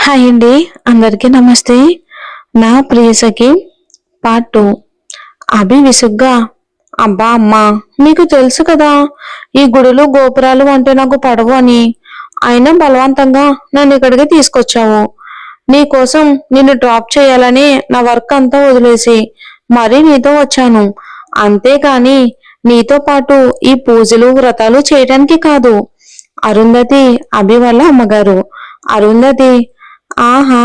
Hi అండి. అందరికీ నమస్తే. నా ప్రియ సఖి పార్ట్ 2. అభి విసుగ్గా, అబ్బా అమ్మా, మీకు తెలుసు కదా ఈ గుడులు గోపురాలు అంటే నాకు పడవు అని. అయినా బలవంతంగా నన్ను ఇక్కడికి తీసుకొచ్చావు. నీకోసం నిన్ను డ్రాప్ చేయాలని నా వర్క్ అంతా వదిలేసి మరీ నీతో వచ్చాను. అంతేకాని నీతో పాటు ఈ పూజలు వ్రతాలు చేయడానికి కాదు. అరుంధతి అభి వాళ్ళ అమ్మగారు. అరుంధతి, ఆహా,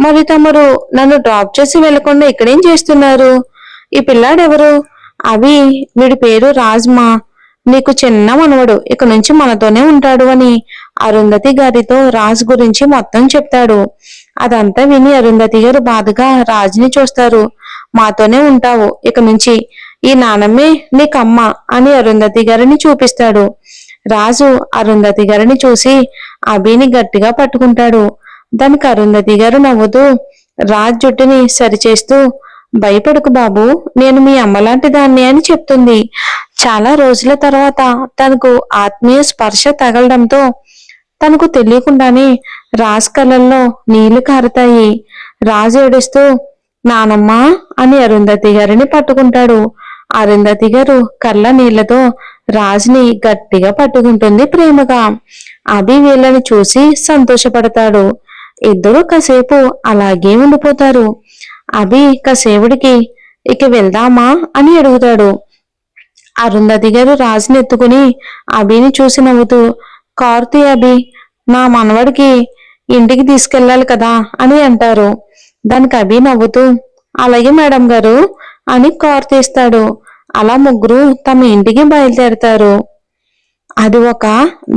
మరి తమరు నన్ను డ్రాప్ చేసి వెళ్లకుండా ఇక్కడేం చేస్తున్నారు? ఈ పిల్లాడెవరు? అవి వీడి పేరు రాజ్మా. నీకు చిన్న మనవడు, ఇక నుంచి మనతోనే ఉంటాడు అని అరుంధతి గారితో రాజ్ గురించి మొత్తం చెప్తాడు. అదంతా విని అరుంధతి గారు బాధగా రాజ్ని చూస్తారు. మాతోనే ఉంటావు ఇక నుంచి, ఈ నానమ్మే నీకమ్మ అని అరుంధతి గారిని చూపిస్తాడు. రాజు అరుంధతి గారిని చూసి అభిని గట్టిగా పట్టుకుంటాడు. దానికి అరుంధతి గారు నవ్వుతూ రాజ్ జుట్టుని సరిచేస్తూ, భయపడకు బాబు, నేను మీ అమ్మలాంటి దాన్ని అని చెప్తుంది. చాలా రోజుల తర్వాత తనకు ఆత్మీయ స్పర్శ తగలడంతో తనకు తెలియకుండానే రాజ్ కళ్ళల్లో నీళ్లు కారుతాయి. రాజు ఏడుస్తూ నానమ్మ అని అరుంధతి గారిని పట్టుకుంటాడు. అరుంధతి గారు కళ్ళ నీళ్లతో రాజ్ని గట్టిగా పట్టుకుంటుంది ప్రేమగా. అభి వీళ్ళని చూసి సంతోషపడతాడు. ఇద్దరూ కాసేపు అలాగే ఉండిపోతారు. అభి కాసేవుడికి ఇక వెళ్దామా అని అడుగుతాడు. అరుంధతి గారు రాజుని ఎత్తుకుని అభిని చూసి నవ్వుతూ, కార్తీ అభి, నా మనవడికి ఇంటికి తీసుకెళ్ళాలి కదా అని అంటారు. దానికి అభి నవ్వుతూ, అలాగే మేడం గారు అని కారు తీస్తాడు. అలా ముగ్గురు తమ ఇంటికి బయలుదేరతారు. అది ఒక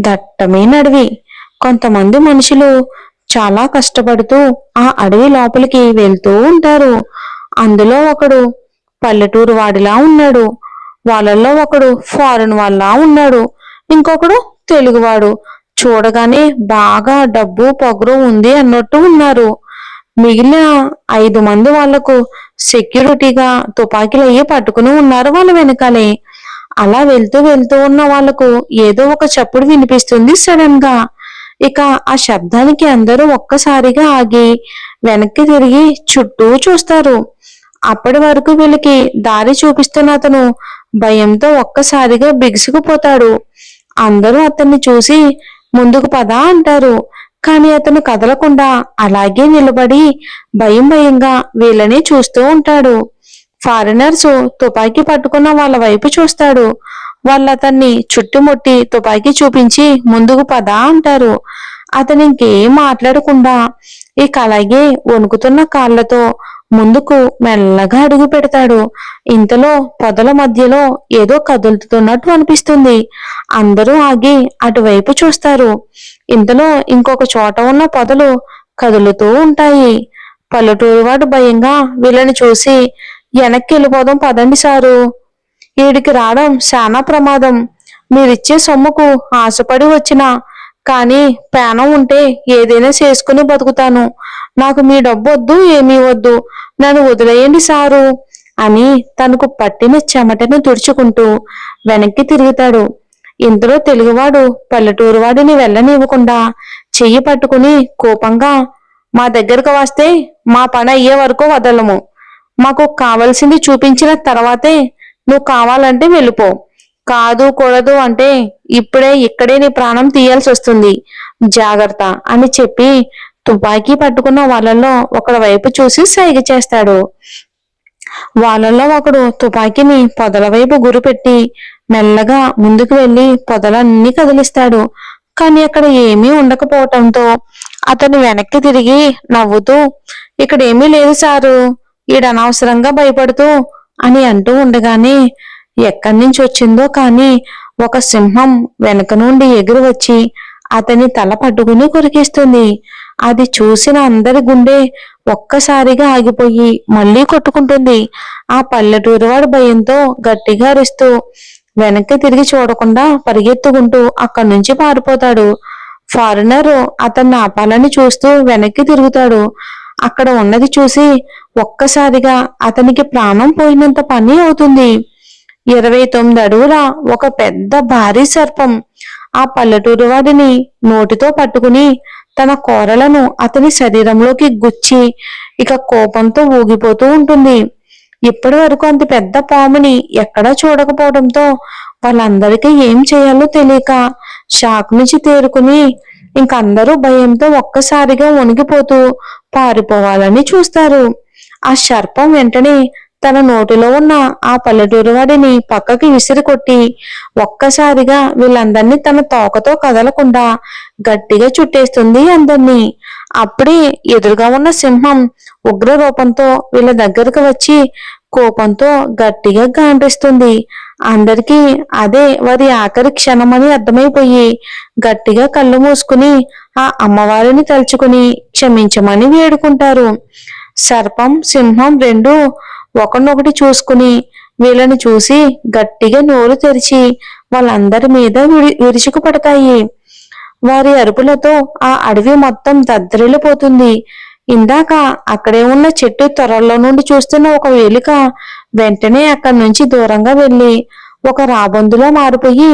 దట్టమైన అడవి. కొంతమంది మనుషులు చాలా కష్టపడుతూ ఆ అడవి లోపలికి వెళ్తూ ఉంటారు. అందులో ఒకడు పల్లెటూరు వాడిలా ఉన్నాడు. వాళ్ళల్లో ఒకడు ఫారెన్ వాళ్ళ ఉన్నాడు. ఇంకొకడు తెలుగువాడు. చూడగానే బాగా డబ్బు పొగరు ఉంది అన్నట్టు ఉన్నారు. మిగిలిన 5 మంది వాళ్లకు సెక్యూరిటీగా తుపాకీలు అయ్యి పట్టుకుని ఉన్నారు వాళ్ళ వెనకాలే. అలా వెళ్తూ వెళ్తూ ఉన్న వాళ్లకు ఏదో ఒక చప్పుడు వినిపిస్తుంది సడన్ గా. ఇక ఆ శబ్దానికి అందరూ ఒక్కసారిగా ఆగి వెనక్కి తిరిగి చుట్టూ చూస్తారు. అప్పటి వరకు వీళ్ళకి దారి చూపిస్తున్న అతను భయంతో ఒక్కసారిగా బిగుసుకుపోతాడు. అందరూ అతన్ని చూసి ముందుకు పద అంటారు. కాని అతను కదలకుండా అలాగే నిలబడి భయం భయంగా వీళ్ళని చూస్తూ ఉంటాడు. ఫారినర్స్ తుపాకీ పట్టుకున్న వాళ్ళ వైపు చూస్తాడు. వాళ్ళు అతన్ని చుట్టుముట్టి తుపాకీ చూపించి ముందుకు పద అంటారు. అతను ఇంకేం మాట్లాడకుండా ఇక అలాగే వణుకుతున్న కాళ్లతో ముందుకు మెల్లగా అడుగు పెడతాడు. ఇంతలో పొదల మధ్యలో ఏదో కదులుతున్నట్టు అనిపిస్తుంది. అందరూ ఆగి అటువైపు చూస్తారు. ఇంతలో ఇంకొక చోట ఉన్న పొదలు కదులుతూ ఉంటాయి. పల్లెటూరు వాడు భయంగా వీళ్ళని చూసి, వెనక్కి వెళ్ళిపోదాం పదండి సారు, ఈడికి రావడం చాలా ప్రమాదం. మీరిచ్చే సొమ్ముకు ఆశపడి వచ్చినా, కానీ ప్రాణం ఉంటే ఏదైనా చేసుకుని బతుకుతాను. నాకు మీ డబ్బు వద్దు, ఏమీ వద్దు, నన్ను వదిలేయండి సారు అని తనకు పట్టిన చెమటను తుడుచుకుంటూ వెనక్కి తిరుగుతాడు. ఇంతలో తెలుగువాడు పల్లెటూరు వాడిని వెళ్ళనివ్వకుండా చెయ్యి పట్టుకుని కోపంగా, మా దగ్గరకు వస్తే మా పని అయ్యే వరకు వదలము. మాకు కావలసింది చూపించిన తర్వాతే నువ్వు కావాలంటే వెళ్ళిపో. కాదు కూడదు అంటే ఇప్పుడే ఇక్కడే నీ ప్రాణం తీయాల్సి వస్తుంది, జాగ్రత్త అని చెప్పి తుపాకీ పట్టుకున్న వాళ్ళల్లో ఒకడి వైపు చూసి సైగ చేస్తాడు. వాళ్ళల్లో ఒకడు తుపాకీని పొదల వైపు గురిపెట్టి మెల్లగా ముందుకు వెళ్లి పొదలన్నీ కదిలిస్తాడు. కానీ అక్కడ ఏమీ ఉండకపోవటంతో అతను వెనక్కి తిరిగి నవ్వుతూ, ఇక్కడేమీ లేదు సారు, ఈడనవసరంగా భయపడుతూ అని అంటూ ఉండగానే ఎక్కడి నుంచి వచ్చిందో కానీ ఒక సింహం వెనక నుండి ఎగురు వచ్చి అతని తల పట్టుకుని కొరికేస్తుంది. అది చూసిన అందరి గుండె ఒక్కసారిగా ఆగిపోయి మళ్లీ కొట్టుకుంటుంది. ఆ పల్లెటూరు వాడు భయంతో గట్టిగా అరుస్తూ వెనక్కి తిరిగి చూడకుండా పరిగెత్తుకుంటూ అక్కడి నుంచి పారిపోతాడు. ఫారినర్ అతన్ని ఆపాలని చూస్తూ వెనక్కి తిరుగుతాడు. అక్కడ ఉన్నది చూసి ఒక్కసారిగా అతనికి ప్రాణం పోయినంత పని అవుతుంది. 29 అడుగుల ఒక పెద్ద భారీ సర్పం ఆ పల్లెటూరు వాడిని నోటితో పట్టుకుని తన కోరలను అతని శరీరంలోకి గుచ్చి ఇక కోపంతో ఊగిపోతూ ఉంటుంది. ఇప్పటి వరకు అంత పెద్ద పాముని ఎక్కడా చూడకపోవడంతో వాళ్ళందరికీ ఏం చేయాలో తెలియక షాక్ నుంచి తేరుకుని ఇంకందరూ భయంతో ఒక్కసారిగా వణికిపోతూ పారిపోవాలని చూస్తారు. ఆ సర్పం వెంటనే తన నోటిలో ఉన్న ఆ పల్లెటూరు వాడిని పక్కకి విసిరి కొట్టి ఒక్కసారిగా వీళ్ళందరినీ తన తోకతో కదలకుండా గట్టిగా చుట్టేస్తుంది అందరినీ. అప్పుడే ఎదురుగా ఉన్న సింహం ఉగ్ర రూపంతో వీళ్ళ దగ్గరకు వచ్చి కోపంతో గట్టిగా గాండ్రిస్తుంది. అందరికీ అదే వారి ఆఖరి క్షణమని అర్థమైపోయి గట్టిగా కళ్ళు మూసుకుని ఆ అమ్మవారిని తలుచుకుని క్షమించమని వేడుకుంటారు. సర్పం సింహం రెండు ఒకరినొకటి చూసుకుని వీళ్ళని చూసి గట్టిగా నోరు తెరిచి వాళ్ళందరి మీద విరుచుకు పడతాయి. వారి అరుపులతో ఆ అడవి మొత్తం దద్దరిల్లిపోతుంది. ఇందాక అక్కడే ఉన్న చెట్టు త్వరలో నుండి చూస్తున్న ఒక ఎలుక వెంటనే అక్కడి నుంచి దూరంగా వెళ్లి ఒక రాబందులా మారిపోయి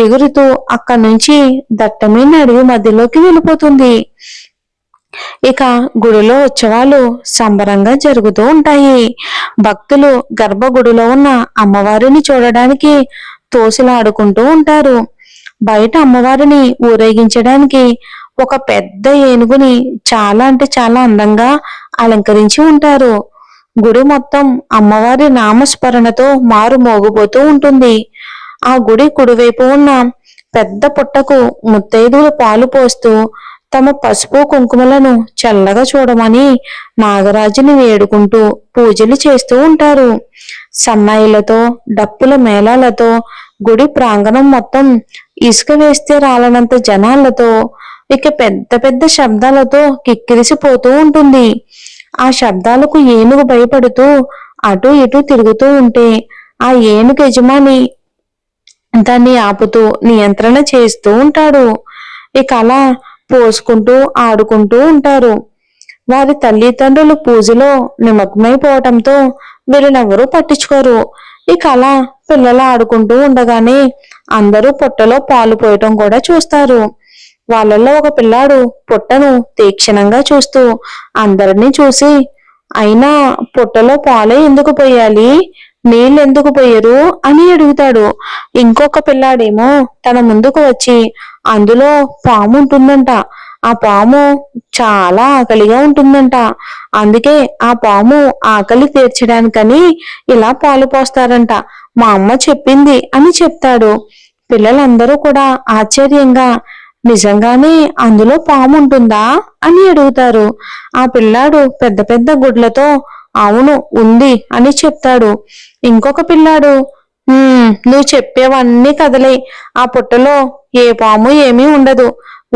ఎగురుతూ అక్కడి నుంచి దట్టమైన అడవి మధ్యలోకి వెళ్ళిపోతుంది. ఇక గుడిలో ఉత్సవాలు సంబరంగా జరుగుతూ ఉంటాయి. భక్తులు గర్భగుడిలో ఉన్న అమ్మవారిని చూడడానికి తోసులాడుకుంటూ ఉంటారు. బయట అమ్మవారిని ఊరేగించడానికి ఒక పెద్ద ఏనుగుని చాలా అంటే చాలా అందంగా అలంకరించి ఉంటారు. గుడి మొత్తం అమ్మవారి నామస్మరణతో మారు మోగిపోతూ ఉంటుంది. ఆ గుడి కుడివైపు ఉన్న పెద్ద పుట్టకు ముత్తైదువులు పాలు పోస్తూ తమ పసుపు కుంకుమలను చల్లగా చూడమని నాగరాజుని వేడుకుంటూ పూజలు చేస్తూ ఉంటారు. సన్నాయిలతో డప్పుల మేళాలతో గుడి ప్రాంగణం మొత్తం ఇసుక వేస్తే రాలనంత జనాలతో ఇక పెద్ద పెద్ద శబ్దాలతో కిక్కిరిసిపోతూ ఉంటుంది. ఆ శబ్దాలకు ఏనుగు భయపడుతూ అటు ఇటు తిరుగుతూ ఉంటే ఆ ఏనుగు యజమాని దాన్ని ఆపుతూ నియంత్రణ చేస్తూ ఉంటాడు. ఇక అలా పోసుకుంటూ ఆడుకుంటూ ఉంటారు. వారి తల్లిదండ్రులు పూజలో నిమగ్నమైపోవటంతో వీళ్ళనెవరూ పట్టించుకోరు. ఇక అలా పిల్లలు ఆడుకుంటూ ఉండగానే అందరూ పుట్టలో పాలు పోయటం కూడా చూస్తారు. వాళ్ళల్లో ఒక పిల్లాడు పుట్టను తీక్షణంగా చూస్తూ అందరినీ చూసి, అయినా పుట్టలో పాలే ఎందుకు పోయాలి, నీళ్ళు ఎందుకు పోయరు అని అడుగుతాడు. ఇంకొక పిల్లాడేమో తన ముందుకు వచ్చి అందులో పాము ఉంటుందంట, ఆ పాము చాలా ఆకలిగా ఉంటుందంట, అందుకే ఆ పాము ఆకలి తీర్చడానికని ఇలా పాలు పోస్తారంట, మా అమ్మ చెప్పింది అని చెప్తాడు. పిల్లలందరూ కూడా ఆశ్చర్యంగా నిజంగానే అందులో పాము ఉంటుందా అని అడుగుతారు. ఆ పిల్లాడు పెద్ద పెద్ద గుడ్లతో అవును ఉంది అని చెప్తాడు. ఇంకొక పిల్లాడు నువ్వు చెప్పేవన్నీ కదలే, ఆ పుట్టలో ఏ పాము ఏమీ ఉండదు,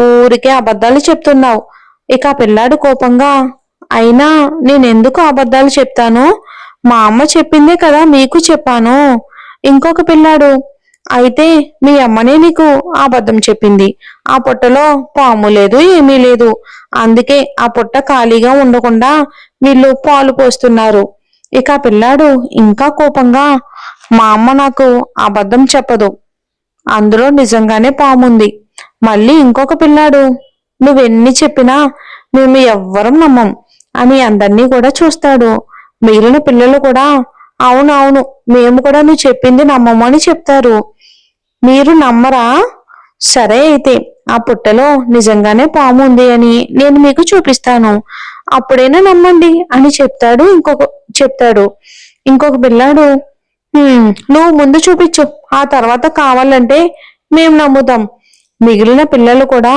ఊరికే అబద్ధాలు చెప్తున్నావు. ఇక ఆ పిల్లాడు కోపంగా, అయినా నేనెందుకు అబద్ధాలు చెప్తాను, మా అమ్మ చెప్పిందే కదా మీకు చెప్పాను. ఇంకొక పిల్లాడు, అయితే మీ అమ్మనే నీకు అబద్ధం చెప్పింది, ఆ పుట్టలో పాము లేదు ఏమీ లేదు, అందుకే ఆ పుట్ట ఖాళీగా ఉండకుండా వీళ్ళు పాలు పోస్తున్నారు. ఇక ఆ పిల్లాడు ఇంకా కోపంగా, మా అమ్మ నాకు అబద్ధం చెప్పదు, అందులో నిజంగానే పాముంది. మళ్ళీ ఇంకొక పిల్లాడు, నువ్వెన్ని చెప్పినా మేము ఎవ్వరం నమ్మం అని అందరినీ కూడా చూస్తాడు. మిగిలిన పిల్లలు కూడా అవునవును మేము కూడా నువ్వు చెప్పింది నమ్మము అని చెప్తారు. మీరు నమ్మరా? సరే అయితే ఆ పుట్టలో నిజంగానే పాము ఉంది అని నేను మీకు చూపిస్తాను, అప్పుడైనా నమ్మండి అని చెప్తాడు. ఇంకొక పిల్లాడు, నువ్వు ముందు చూపించు, ఆ తర్వాత కావాలంటే మేము నమ్ముతాం. మిగిలిన పిల్లలు కూడా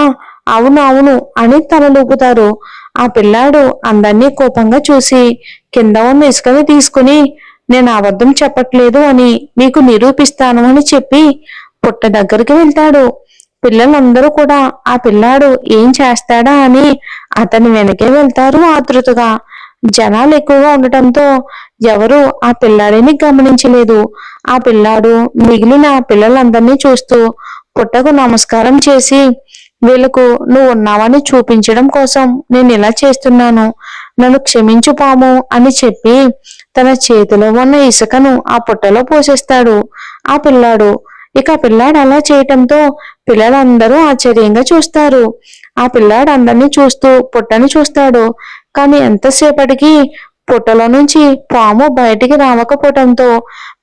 అవును అని తలలూపుతారు. ఆ పిల్లాడు అందరినీ కోపంగా చూసి కింద ఉన్న ఇసుకని తీసుకుని నేను అబద్ధం చెప్పట్లేదు అని మీకు నిరూపిస్తాను అని చెప్పి పుట్ట దగ్గరికి వెళ్తాడు. పిల్లలందరూ కూడా ఆ పిల్లాడు ఏం చేస్తాడా అని అతని వెనకే వెళ్తారు ఆతృతగా. జనాలు ఎక్కువగా ఉండటంతో ఎవరు ఆ పిల్లాడిని గమనించలేదు. ఆ పిల్లాడు మిగిలిన పిల్లలందరినీ చూస్తూ పుట్టకు నమస్కారం చేసి, వీళ్ళకు నువ్వు ఉన్నావని చూపించడం కోసం నేను ఇలా చేస్తున్నాను, నన్ను క్షమించు పాము అని చెప్పి తన చేతిలో ఉన్న ఇసుకను ఆ పుట్టలో పోసేస్తాడు. ఆ పిల్లాడు ఇక పిల్లాడు అలా చేయటంతో పిల్లలందరూ ఆశ్చర్యంగా చూస్తారు. ఆ పిల్లాడు అందరినీ చూస్తూ పుట్టని చూస్తాడు. కానీ ఎంతసేపటికి పుట్టలో నుంచి పాము బయటికి రావకపోవటంతో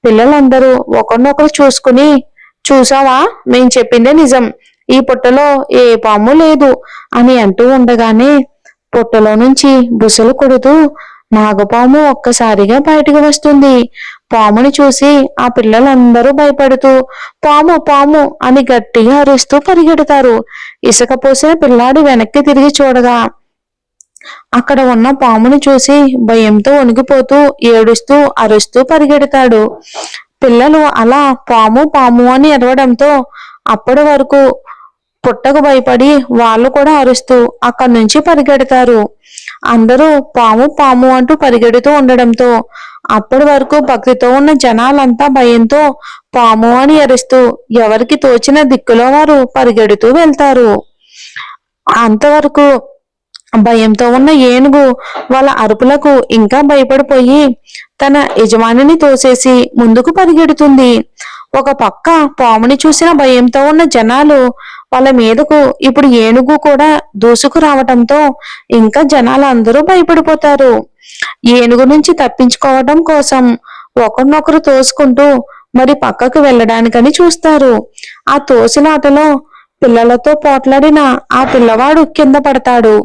పిల్లలందరూ ఒకరినొకరు చూసుకుని, చూసావా, మేం చెప్పిందే నిజం, ఈ పుట్టలో ఏ పాము లేదు అని అంటూ ఉండగానే పుట్టలో నుంచి బుసలు కొడుతూ నాగపాము ఒక్కసారిగా బయటకు వస్తుంది. పాముని చూసి ఆ పిల్లలందరూ భయపడుతూ పాము పాము అని గట్టిగా అరుస్తూ పరిగెడతారు. ఇసుక పోసిన పిల్లాడు వెనక్కి తిరిగి చూడగా అక్కడ ఉన్న పాముని చూసి భయంతో వణికిపోతూ ఏడుస్తూ అరుస్తూ పరిగెడతాడు. పిల్లలు అలా పాము పాము అని ఎరవడంతో అప్పటి వరకు పుట్టకు భయపడి వాళ్ళు కూడా అరుస్తూ అక్కడి నుంచి పరిగెడతారు. అందరూ పాము పాము అంటూ పరిగెడుతూ ఉండడంతో అప్పటి వరకు భక్తితో ఉన్న జనాలంతా భయంతో పాము అని అరుస్తూ ఎవరికి తోచిన దిక్కులో వారు పరిగెడుతూ వెళ్తారు. అంతవరకు భయంతో ఉన్న ఏనుగు వాళ్ళ అరుపులకు ఇంకా భయపడిపోయి తన యజమానిని తోసేసి ముందుకు పరిగెడుతుంది. ఒక పక్క పాముని చూసిన భయంతో ఉన్న జనాలు వాళ్ళ మీదకు ఇప్పుడు ఏనుగు కూడా దూసుకు రావటంతో ఇంకా జనాలు అందరూ భయపడిపోతారు. ఏనుగు నుంచి తప్పించుకోవడం కోసం ఒకరినొకరు తోసుకుంటూ మరి పక్కకు వెళ్ళడానికని చూస్తారు. ఆ తోసిలాటలో పిల్లలతో పోట్లాడిన ఆ పిల్లవాడు కింద పడతాడు.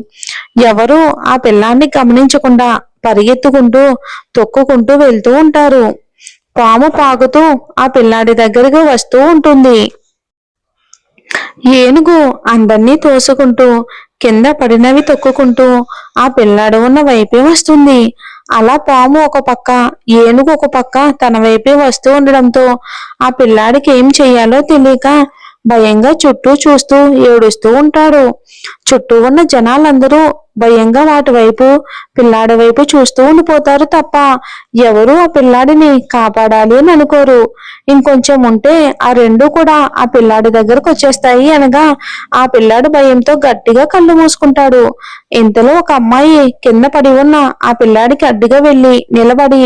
ఎవరు ఆ పిల్లాన్ని గమనించకుండా పరిగెత్తుకుంటూ తొక్కుకుంటూ వెళ్తూ ఉంటారు. పాము పాకుతూ ఆ పిల్లాడి దగ్గరకు వస్తూ ఉంటుంది. ఏనుగు అందర్నీ తోసుకుంటూ కింద పడినవి తొక్కుకుంటూ ఆ పిల్లాడు ఉన్న వైపే వస్తుంది. అలా పాము ఒక పక్క ఏనుగు ఒక పక్క తన వైపే వస్తూ ఉండడంతో ఆ పిల్లాడికి ఏం చెయ్యాలో తెలియక భయంగా చుట్టూ చూస్తూ ఏడుస్తూ ఉంటాడు. చుట్టూ ఉన్న జనాలందరూ భయంగా వాటి వైపు పిల్లాడి వైపు చూస్తూ ఉండిపోతారు తప్ప ఎవరు ఆ పిల్లాడిని కాపాడాలి అని అనుకోరు. ఇంకొంచెం ఉంటే ఆ రెండు కూడా ఆ పిల్లాడి దగ్గరకు వచ్చేస్తాయి అనగా ఆ పిల్లాడు భయంతో గట్టిగా కళ్ళు మూసుకుంటాడు. ఇంతలో ఒక అమ్మాయి కింద పడి ఉన్న ఆ పిల్లాడికి అడ్డుగా వెళ్లి నిలబడి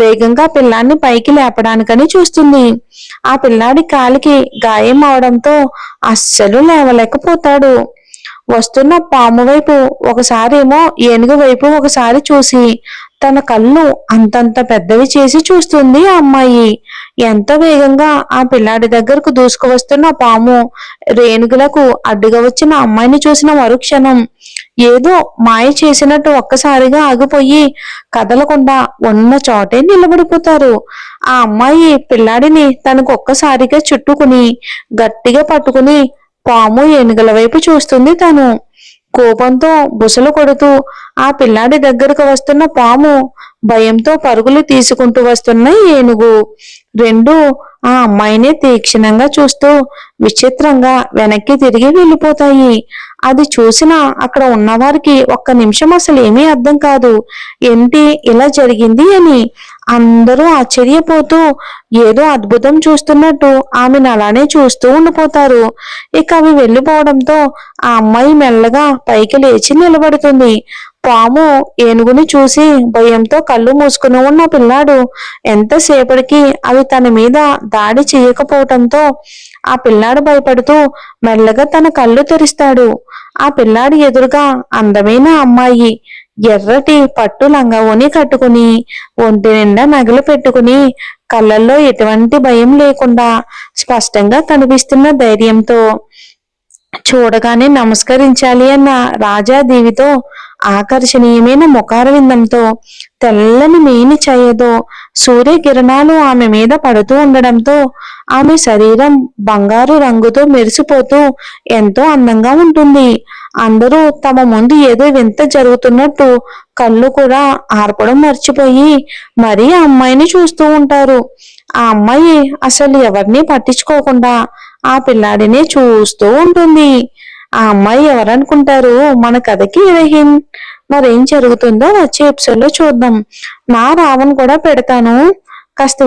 వేగంగా పిల్లాన్ని పైకి లేపడానికని చూస్తుంది. ఆ పిల్లాడి కాలికి గాయం అవడంతో అస్సలు లేవలేకపోతాడు. వస్తున్న పాము వైపు ఒకసారేమో ఏనుగు వైపు ఒకసారి చూసి తన కళ్ళు అంతంత పెద్దవి చేసి చూస్తుంది ఆ అమ్మాయి. ఎంత వేగంగా ఆ పిల్లాడి దగ్గరకు దూసుకు వస్తున్న పాము రేణుగులకు అడ్డుగా వచ్చిన అమ్మాయిని చూసిన మరుక్షణం ఏదో మాయ చేసినట్టు ఒక్కసారిగా ఆగిపోయి కదలకుండా ఉన్న చోటే నిలబడిపోతారు. ఆ అమ్మాయి పిల్లాడిని తనకు ఒక్కసారిగా చుట్టుకుని గట్టిగా పట్టుకుని పాము ఏనుగుల వైపు చూస్తుంది. తను కోపంతో బుసలు కొడుతూ ఆ పిల్లాడి దగ్గరకు వస్తున్న పాము, భయంతో పరుగులు తీసుకుంటూ వస్తున్న ఏనుగు రెండు ఆ అమ్మాయిని తీక్షణంగా చూస్తూ విచిత్రంగా వెనక్కి తిరిగి వెళ్ళిపోతాయి. అది చూసిన అక్కడ ఉన్నవారికి ఒక్క నిమిషం అసలు ఏమీ అర్థం కాదు. ఏంటి ఇలా జరిగింది అని. అందరూ ఆశ్చర్యపోతూ ఏదో అద్భుతం చూస్తున్నట్టు ఆమెను అలానే చూస్తూ ఉండిపోతారు. ఇక అవి వెళ్ళిపోవడంతో ఆ అమ్మాయి మెల్లగా పైకి లేచి నిలబడుతుంది. పాము ఏనుగుని చూసి భయంతో కళ్ళు మూసుకుని ఉన్న పిల్లాడు ఎంతసేపటికి అవి తన మీద దాడి చేయకపోవటంతో ఆ పిల్లాడు భయపడుతూ మెల్లగా తన కళ్ళు తెరుస్తాడు. ఆ పిల్లాడి ఎదురుగా అందమైన అమ్మాయి ఎర్రటి పట్టు లంగావోని కట్టుకుని ఒంటి నిండా నగలు పెట్టుకుని కళ్ళల్లో ఎటువంటి భయం లేకుండా స్పష్టంగా కనిపిస్తున్న ధైర్యంతో చూడగానే నమస్కరించాలి అన్న రాజాదేవితో ఆకర్షణీయమైన ముఖారవిందంతో తెల్లని మేని ఛాయతో సూర్యకిరణాలు ఆమె మీద పడుతూ ఉండడంతో ఆమె శరీరం బంగారు రంగుతో మెరిసిపోతూ ఎంతో అందంగా ఉంటుంది. అందరూ తమ ముందు ఏదో వింత జరుగుతున్నట్టు కళ్ళు కూడా ఆర్పడం మర్చిపోయి మరీ ఆ అమ్మాయిని చూస్తూ ఉంటారు. ఆ అమ్మాయి అసలు ఎవరిని పట్టించుకోకుండా ఆ పిల్లాడినే చూస్తూ ఉంటుంది. ఆ అమ్మాయి ఎవరనుకుంటారు? మన కథకి హీరోయిన్. మరేం జరుగుతుందో వచ్చే ఎపిసోడ్ లో చూద్దాం. నా రావణ్ కూడా పెడతాను, కాస్త